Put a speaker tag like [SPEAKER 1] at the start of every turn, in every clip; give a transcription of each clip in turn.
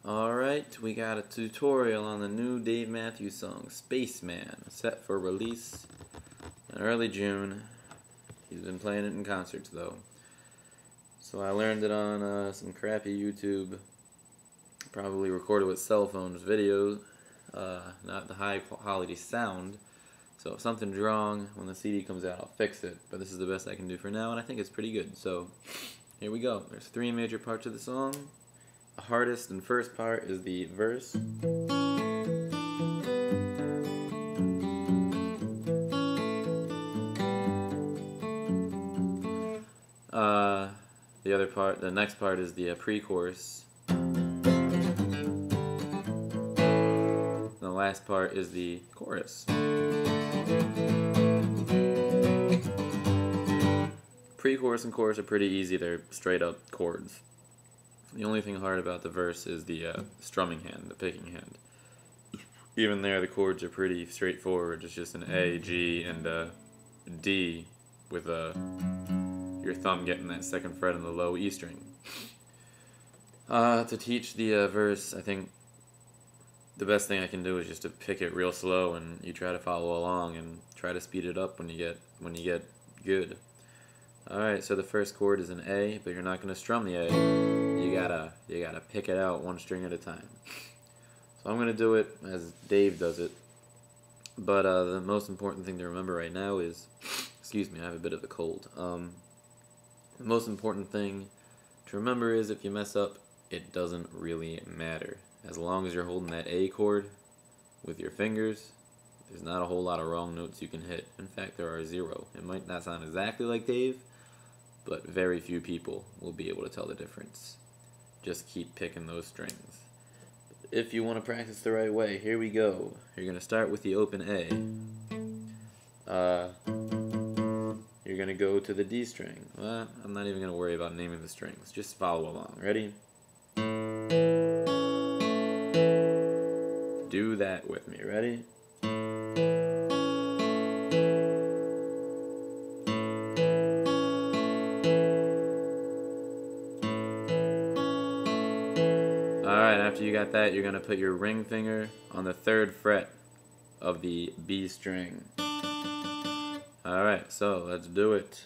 [SPEAKER 1] Alright, we got a tutorial on the new Dave Matthews song, Spaceman, set for release in early June. He's been playing it in concerts though. So I learned it on some crappy YouTube, probably recorded with cell phones video, not the high quality sound. So if something's wrong when the CD comes out, I'll fix it. But this is the best I can do for now, and I think it's pretty good. So here we go. There's 3 major parts of the song. The hardest and first part is the verse. The other part, the next part is the pre-chorus. The last part is the chorus. Pre-chorus and chorus are pretty easy, they're straight up chords. The only thing hard about the verse is the strumming hand, the picking hand. Even there, the chords are pretty straightforward. It's just an A, G, and a D with your thumb getting that second fret on the low E string. To teach the verse, I think the best thing I can do is just to pick it real slow, and you try to follow along and try to speed it up when you get good. Alright, so the first chord is an A, but you're not going to strum the A. You gotta pick it out one string at a time. So I'm going to do it as Dave does it. But the most important thing to remember right now is, excuse me, I have a bit of a cold. The most important thing to remember is if you mess up, it doesn't really matter. As long as you're holding that A chord with your fingers, there's not a whole lot of wrong notes you can hit. In fact, there are 0. It might not sound exactly like Dave, but very few people will be able to tell the difference. Just keep picking those strings. If you want to practice the right way, here we go. You're going to start with the open A. You're going to go to the D string. Well, I'm not even going to worry about naming the strings. Just follow along. Ready? Do that with me. Ready? Alright, after you got that, you're going to put your ring finger on the 3rd fret of the B string. Alright, so let's do it.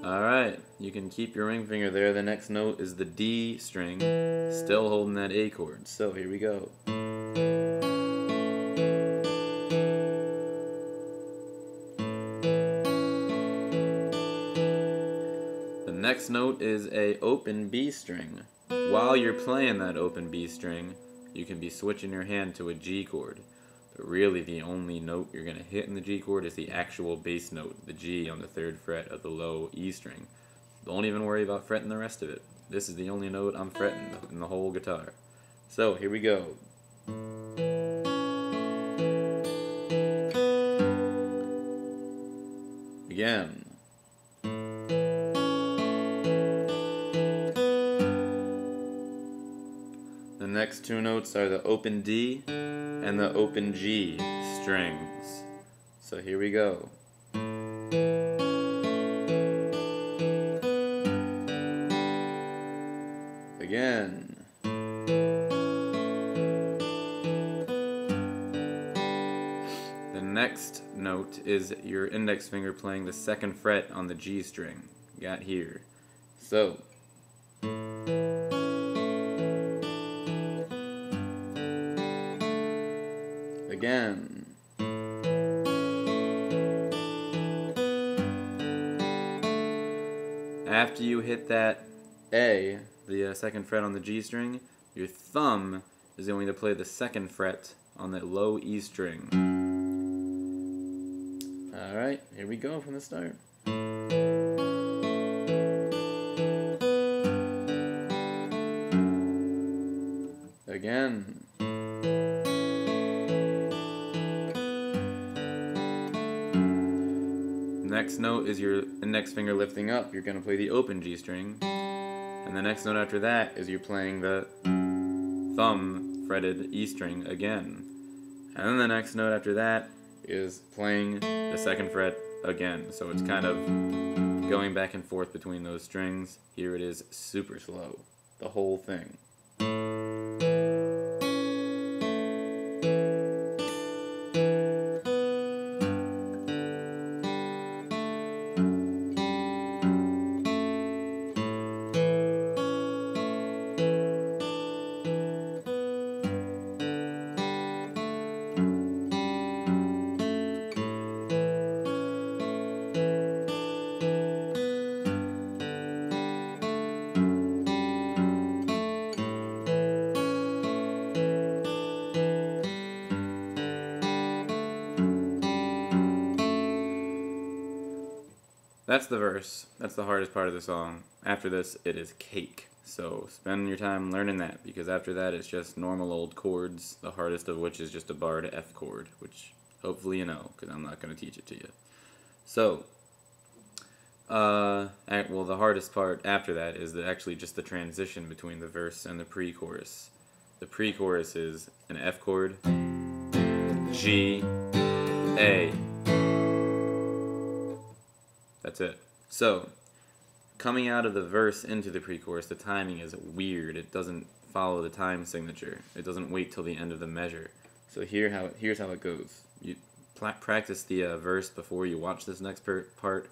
[SPEAKER 1] Alright, you can keep your ring finger there. The next note is the D string, still holding that A chord. So here we go. The next note is a open B string. While you're playing that open B string, you can be switching your hand to a G chord. But really the only note you're going to hit in the G chord is the actual bass note, the G on the 3rd fret of the low E string. Don't even worry about fretting the rest of it. This is the only note I'm fretting in the whole guitar. So here we go. Again. The next 2 notes are the open D and the open G strings. So here we go. Again. The next note is your index finger playing the 2nd fret on the G string. Got here. So. Again. After you hit that A, the 2nd fret on the G string, your thumb is going to play the 2nd fret on the low E string. Alright, here we go from the start. Again. Next note is your index finger lifting up. You're going to play the open G string. And the next note after that is you're playing the thumb fretted E string again. And then the next note after that is playing the 2nd fret again. So it's kind of going back and forth between those strings. Here it is super slow, the whole thing. That's the verse. That's the hardest part of the song. After this, it is cake. So spend your time learning that, because after that it's just normal old chords, the hardest of which is just a bar to F chord, which hopefully you know, because I'm not going to teach it to you. So, well, the hardest part after that is actually just the transition between the verse and the pre-chorus. The pre-chorus is an F chord, G, A. That's it. So, coming out of the verse into the pre-chorus, the timing is weird. It doesn't follow the time signature. It doesn't wait till the end of the measure. So here's how it goes. You practice the verse before you watch this next part,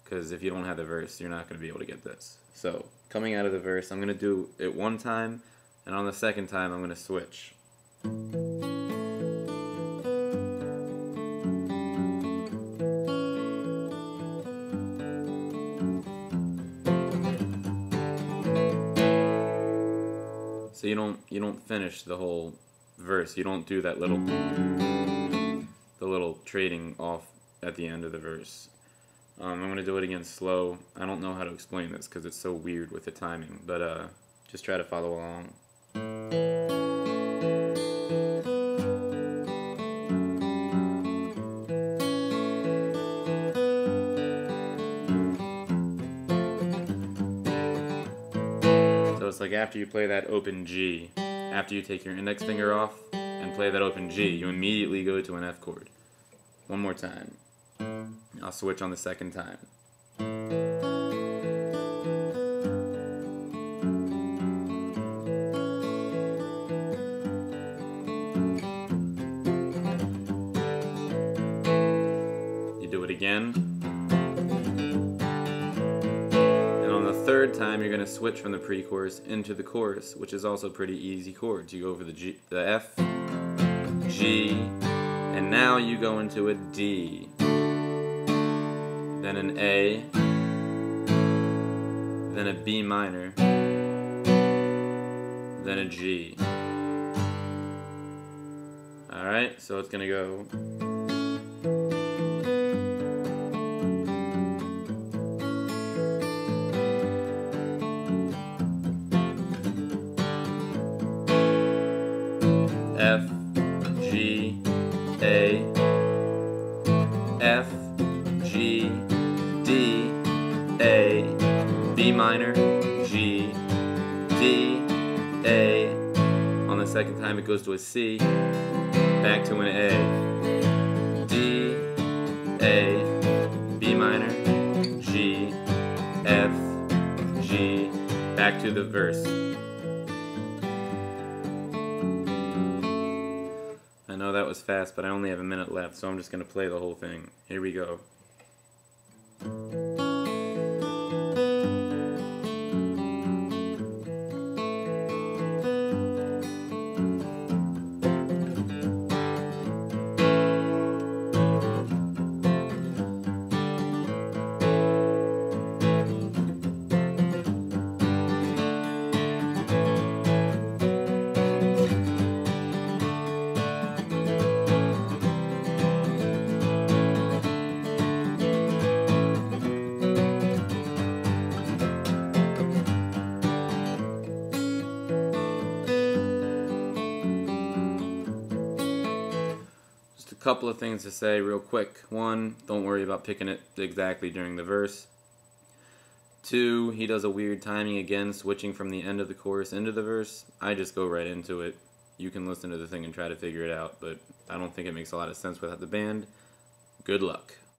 [SPEAKER 1] because if you don't have the verse, you're not going to be able to get this. So, coming out of the verse, I'm going to do it one time, and on the second time, I'm going to switch. So you don't finish the whole verse. You don't do that little trading off at the end of the verse. I'm gonna do it again slow. I don't know how to explain this because it's so weird with the timing, but just try to follow along. So it's like after you play that open G, after you take your index finger off and play that open G, you immediately go to an F chord. One more time. I'll switch on the second time. You do it again. Third time you're going to switch from the pre-chorus into the chorus, which is also pretty easy chords. You go over the F, G, and now you go into a D, then an A, then a B minor, then a G. Alright, so it's going to go F, G, A, F, G, D, A, B minor, G, D, A. On the second time it goes to a C, back to an A, D, A, B minor, G, F, G, back to the verse. I know that was fast, but I only have a minute left, so I'm just going to play the whole thing. Here we go. Couple of things to say real quick. One, don't worry about picking it exactly during the verse. Two, he does a weird timing again, switching from the end of the chorus into the verse. I just go right into it. You can listen to the thing and try to figure it out, but I don't think it makes a lot of sense without the band. Good luck.